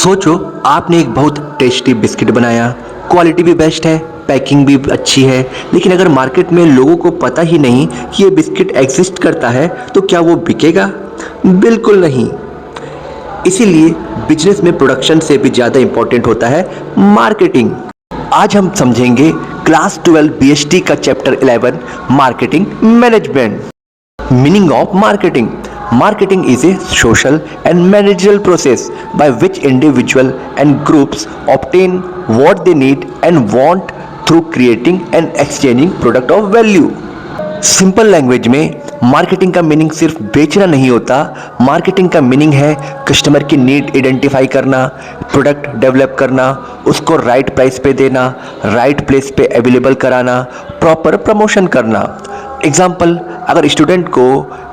सोचो आपने एक बहुत टेस्टी बिस्किट बनाया, क्वालिटी भी बेस्ट है, पैकिंग भी अच्छी है, लेकिन अगर मार्केट में लोगों को पता ही नहीं कि ये बिस्किट एग्जिस्ट करता है तो क्या वो बिकेगा? बिल्कुल नहीं। इसीलिए बिजनेस में प्रोडक्शन से भी ज़्यादा इंपॉर्टेंट होता है मार्केटिंग। आज हम समझेंगे क्लास 12 बीएसटी का chapter 11 marketing management. Meaning of marketing. Marketing is a social and managerial process by which individuals and groups obtain what they need and want through creating and exchanging product of value. Simple language में marketing का meaning सिर्फ बेचना नहीं होता। Marketing का meaning है customer की need identify करना, प्रोडक्ट डेवलप करना, उसको राइट प्राइस पे देना, राइट प्लेस पे अवेलेबल कराना, प्रॉपर प्रमोशन करना। एग्जाम्पल, अगर स्टूडेंट को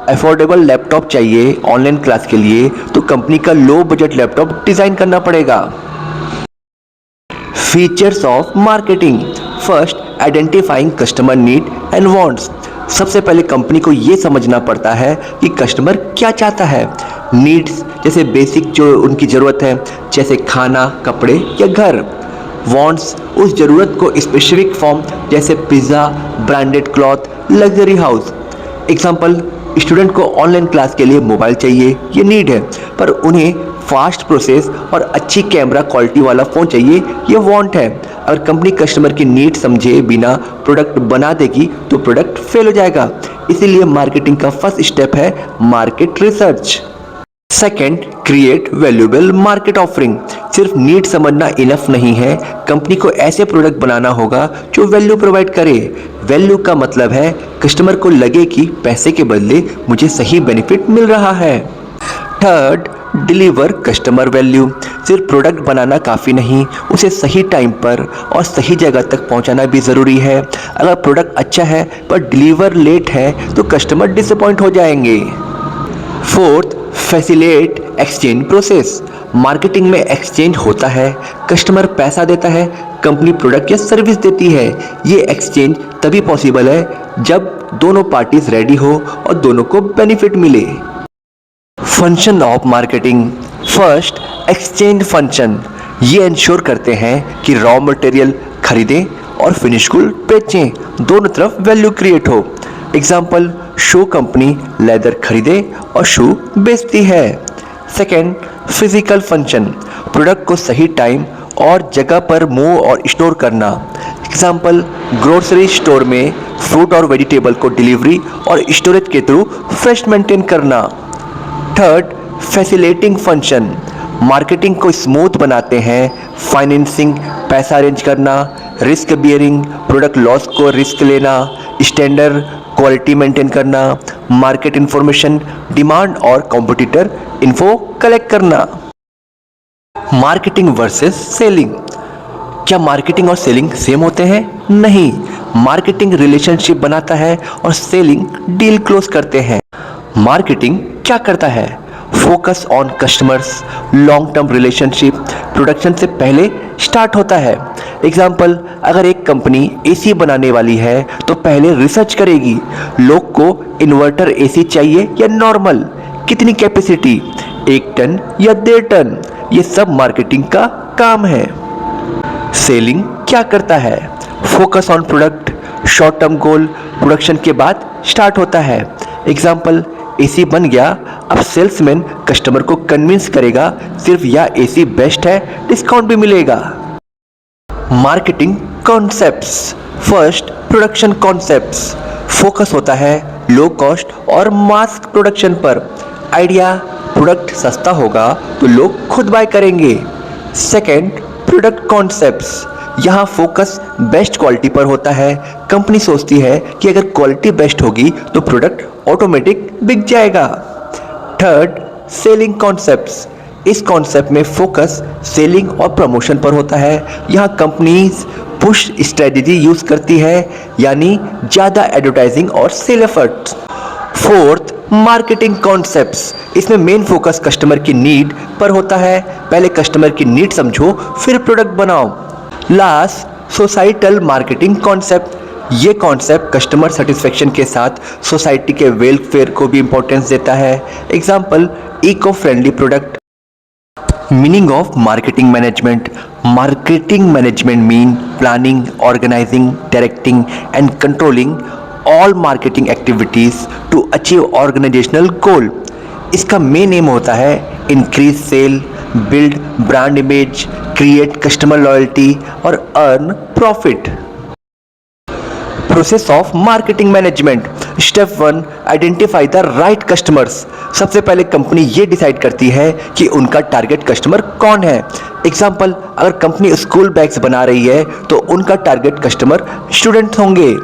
अफोर्डेबल लैपटॉप चाहिए ऑनलाइन क्लास के लिए तो कंपनी का लो बजट लैपटॉप डिज़ाइन करना पड़ेगा। Features of marketing. First, identifying customer need and wants. सबसे पहले कंपनी को ये समझना पड़ता है कि कस्टमर क्या चाहता है। नीड्स जैसे बेसिक जो उनकी ज़रूरत है, जैसे खाना, कपड़े या घर। वांट्स उस ज़रूरत को स्पेसिफिक फॉर्म, जैसे pizza, branded cloth, luxury house. Example, student को ऑनलाइन क्लास के लिए मोबाइल चाहिए, ये नीड है, पर उन्हें फास्ट प्रोसेस और अच्छी कैमरा क्वालिटी वाला फ़ोन चाहिए, ये वांट है। अगर कंपनी कस्टमर की नीड समझे बिना प्रोडक्ट बना देगी तो प्रोडक्ट फेल हो जाएगा। इसीलिए मार्केटिंग का फर्स्ट स्टेप है market research. Second, create valuable market offering. सिर्फ नीड समझना इनफ नहीं है, कंपनी को ऐसे प्रोडक्ट बनाना होगा जो वैल्यू प्रोवाइड करे। वैल्यू का मतलब है कस्टमर को लगे कि पैसे के बदले मुझे सही बेनिफिट मिल रहा है। Third, deliver customer value. सिर्फ प्रोडक्ट बनाना काफ़ी नहीं, उसे सही टाइम पर और सही जगह तक पहुंचाना भी ज़रूरी है। अगर प्रोडक्ट अच्छा है पर डिलीवर लेट है तो कस्टमर डिसअपॉइंट हो जाएंगे। Fourth, facilitate exchange process. Marketing में एक्सचेंज होता है, कस्टमर पैसा देता है, कंपनी प्रोडक्ट या सर्विस देती है। ये एक्सचेंज तभी पॉसिबल है जब दोनों पार्टीज रेडी हो और दोनों को बेनिफिट मिले। Function of marketing. First, exchange function. ये इंश्योर करते हैं कि रॉ मटेरियल खरीदें और फिनिश गुड बेचें, दोनों तरफ वैल्यू क्रिएट हो। एग्जाम्पल, शू कंपनी लेदर खरीदे और शू बेचती है। Second, physical function. प्रोडक्ट को सही टाइम और जगह पर मूव और स्टोर करना। एग्जाम्पल, ग्रोसरी स्टोर में फ्रूट और वेजिटेबल को डिलीवरी और स्टोरेज के थ्रू फ्रेश मेंटेन करना। Third, facilitating function. मार्केटिंग को स्मूथ बनाते हैं, फाइनेंसिंग, पैसा अरेंज करना, रिस्क बियरिंग, प्रोडक्ट लॉस को रिस्क लेना, स्टैंडर्ड क्वालिटी मेंटेन करना, मार्केट इंफॉर्मेशन, डिमांड और कॉम्पिटिटर इन्फो कलेक्ट करना। Marketing versus selling. क्या मार्केटिंग और सेलिंग सेम होते हैं? नहीं, मार्केटिंग रिलेशनशिप बनाता है और सेलिंग डील क्लोज करते हैं। मार्केटिंग क्या करता है? Focus on customers, long term relationship production से पहले स्टार्ट होता है। एग्जाम्पल, अगर एक कंपनी एसी बनाने वाली है तो पहले रिसर्च करेगी, लोग को इन्वर्टर एसी चाहिए या नॉर्मल, कितनी कैपेसिटी, 1 टन या 1.5 टन, ये सब मार्केटिंग का काम है। सेलिंग क्या करता है? Focus on product, short term goal production के बाद स्टार्ट होता है। एग्जाम्पल, एसी बन गया, अब सेल्समैन कस्टमर को कन्विंस करेगा सिर्फ यह एसी बेस्ट है, डिस्काउंट भी मिलेगा। Marketing concepts. First, production concepts. Focus होता है लो कॉस्ट और मास प्रोडक्शन पर। आइडिया, प्रोडक्ट सस्ता होगा तो लोग खुद बाय करेंगे। Second, product concepts. यहाँ फोकस बेस्ट क्वालिटी पर होता है, कंपनी सोचती है कि अगर क्वालिटी बेस्ट होगी तो प्रोडक्ट ऑटोमेटिक बिक जाएगा। Third, selling concepts. इस कॉन्सेप्ट में फोकस सेलिंग और प्रमोशन पर होता है। यहाँ कंपनीज पुश स्ट्रेटजी यूज करती है, यानी ज़्यादा एडवर्टाइजिंग और sale efforts. Fourth, marketing concepts. इसमें मेन फोकस कस्टमर की नीड पर होता है, पहले कस्टमर की नीड समझो फिर प्रोडक्ट बनाओ। Last, societal marketing concept. ये कॉन्सेप्ट कस्टमर सेटिस्फेक्शन के साथ सोसाइटी के वेलफेयर को भी इंपॉर्टेंस देता है। Example, eco friendly product, Meaning of marketing management. Marketing management mean planning, organizing, directing and controlling all marketing activities to achieve organizational goal. इसका main aim होता है increase sale, build brand image, create customer loyalty और earn profit. Process of marketing management. Step 1, identify the right customers. सबसे पहले company ये decide करती है कि उनका टारगेट कस्टमर कौन है. एग्जाम्पल, अगर कंपनी स्कूल बैग्स बना रही है तो उनका टारगेट कस्टमर स्टूडेंट होंगे.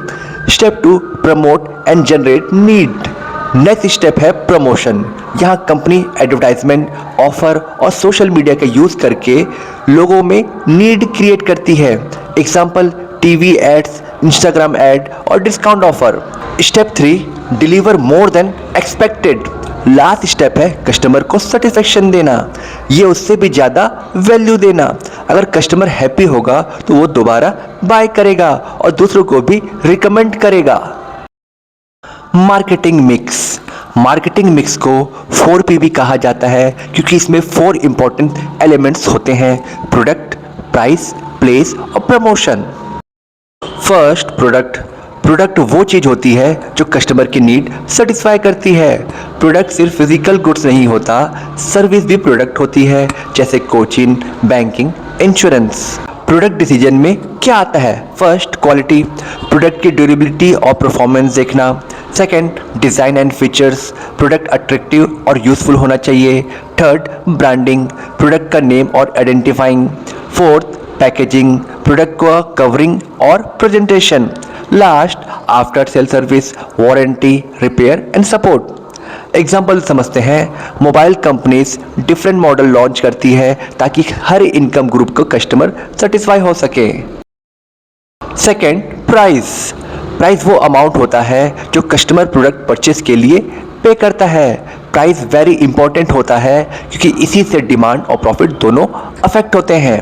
Step 2, promote and generate need. Next step है प्रमोशन. यहाँ कंपनी एडवर्टाइजमेंट, ऑफर और सोशल मीडिया का यूज करके लोगों में नीड क्रिएट करती है. Example, TV ads, Instagram ad और discount offer. Step 3, deliver more than expected. Last step है कस्टमर को सेटिस्फेक्शन देना, ये उससे भी ज़्यादा वैल्यू देना. अगर कस्टमर हैप्पी होगा तो वो दोबारा बाय करेगा और दूसरों को भी रिकमेंड करेगा. Marketing mix. मार्केटिंग मिक्स को 4P भी कहा जाता है क्योंकि इसमें 4 इंपॉर्टेंट एलिमेंट्स होते हैं: प्रोडक्ट, प्राइस, प्लेस और प्रमोशन. First, product. प्रोडक्ट वो चीज़ होती है जो कस्टमर की नीड सेटिस्फाई करती है. प्रोडक्ट सिर्फ फिजिकल गुड्स नहीं होता, सर्विस भी प्रोडक्ट होती है, जैसे coaching, banking, insurance. Product decision में क्या आता है? First, quality. प्रोडक्ट की ड्यूरेबिलिटी और परफॉर्मेंस देखना. Second, design and features. Product attractive और यूजफुल होना चाहिए. Third, branding. प्रोडक्ट का नेम और आइडेंटिफाइंग. Fourth, packaging. प्रोडक्ट का कवरिंग और presentation. Last, after sale service, warranty, repair and support. Example समझते हैं. Mobile companies different model launch करती है ताकि हर इनकम ग्रुप को कस्टमर सेटिस्फाई हो सके. Second, price. प्राइस वो अमाउंट होता है जो कस्टमर प्रोडक्ट परचेज के लिए पे करता है. प्राइस वेरी इंपॉर्टेंट होता है क्योंकि इसी से डिमांड और प्रॉफिट दोनों अफेक्ट होते हैं.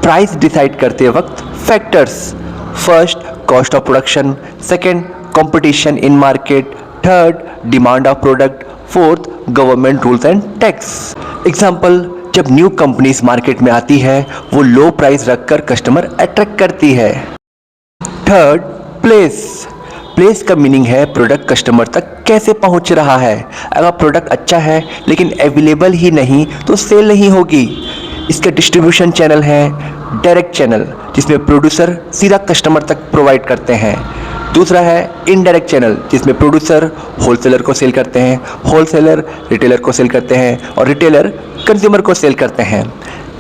प्राइस डिसाइड करते वक्त factors. First, cost of production. Second, competition in market. Third, demand of product. Fourth, government rules and tax. Example, जब न्यू कंपनीज मार्केट में आती है वो लो प्राइस रखकर कस्टमर अट्रैक्ट करती है. Third, place. प्लेस का मीनिंग है प्रोडक्ट कस्टमर तक कैसे पहुंच रहा है. अगर प्रोडक्ट अच्छा है लेकिन अवेलेबल ही नहीं तो सेल नहीं होगी. इसका डिस्ट्रीब्यूशन चैनल है डायरेक्ट चैनल, जिसमें प्रोड्यूसर सीधा कस्टमर तक प्रोवाइड करते हैं. दूसरा है इनडायरेक्ट चैनल, जिसमें प्रोड्यूसर होलसेलर को सेल करते हैं, होलसेलर रिटेलर को सेल करते हैं और रिटेलर कंज्यूमर को सेल करते हैं.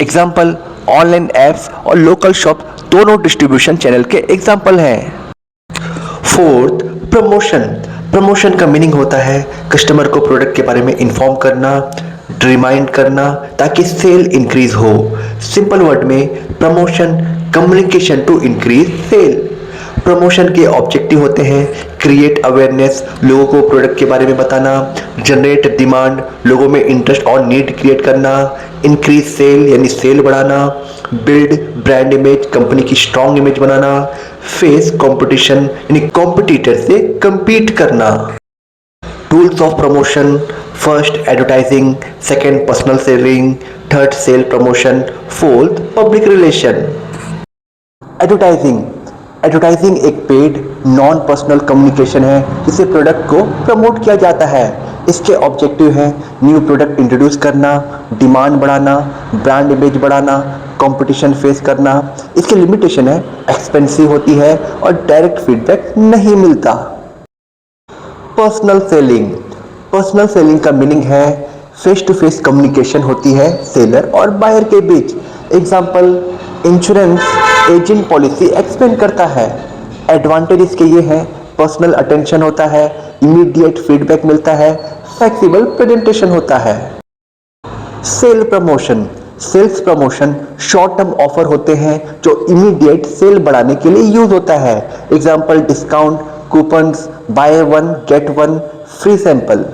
एग्जाम्पल, ऑनलाइन ऐप्स और लोकल शॉप दोनों डिस्ट्रीब्यूशन चैनल के एग्जाम्पल हैं. Fourth, promotion. प्रमोशन का मीनिंग होता है कस्टमर को प्रोडक्ट के बारे में इन्फॉर्म करना, रिमाइंड करना ताकि सेल इंक्रीज हो. सिंपल वर्ड में promotion, communication to increase sale. Promotion के ऑब्जेक्टिव होते हैं क्रिएट अवेयरनेस, लोगों को प्रोडक्ट के बारे में बताना, जनरेट डिमांड, लोगों में इंटरेस्ट और नीड क्रिएट करना, इंक्रीज सेल यानी सेल बढ़ाना, बिल्ड ब्रांड इमेज, कंपनी की स्ट्रॉन्ग इमेज बनाना, फेस कंपटीशन यानी कॉम्पिटिटर से compete करना. Tools of promotion. First, advertising. Second, personal selling. Third, sale promotion. Fourth, public relation. Advertising. Advertising एक paid non personal communication है जिससे product को promote किया जाता है. इसके ऑब्जेक्टिव हैं न्यू प्रोडक्ट इंट्रोड्यूस करना, डिमांड बढ़ाना, ब्रांड इमेज बढ़ाना, कंपटीशन फेस करना. इसकी लिमिटेशन है एक्सपेंसिव होती है और डायरेक्ट फीडबैक नहीं मिलता. Personal selling. पर्सनल सेलिंग का मीनिंग है फेस टू फेस कम्युनिकेशन होती है सेलर और बायर के बीच. Example, insurance agent policy explain करता है. एडवांटेज इसके ये हैं पर्सनल अटेंशन होता है, इमीडिएट फीडबैक मिलता है, फ्लेक्सिबल प्रेजेंटेशन होता है. Sale promotion. Sales promotion short term offer होते हैं जो इमीडिएट सेल बढ़ाने के लिए यूज होता है. Example, discount, coupons, by one get one, free sample.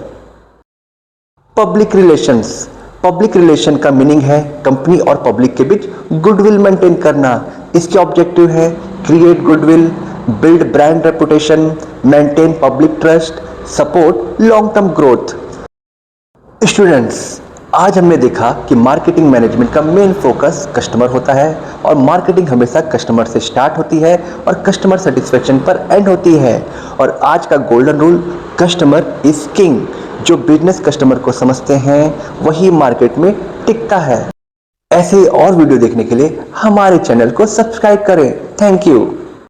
Public relations. Public relation का मीनिंग है कंपनी और पब्लिक के बीच गुडविल मेंटेन करना. इसके ऑब्जेक्टिव है create goodwill, build brand reputation, maintain public trust, support long term growth. Students, आज हमने देखा कि मार्केटिंग मैनेजमेंट का मेन फोकस कस्टमर होता है और मार्केटिंग हमेशा कस्टमर से स्टार्ट होती है और कस्टमर सेटिस्फेक्शन पर एंड होती है। और आज का golden rule, customer is king. जो बिजनेस कस्टमर को समझते हैं वही मार्केट में टिकता है। ऐसे ही और वीडियो देखने के लिए हमारे चैनल को सब्सक्राइब करें। Thank you.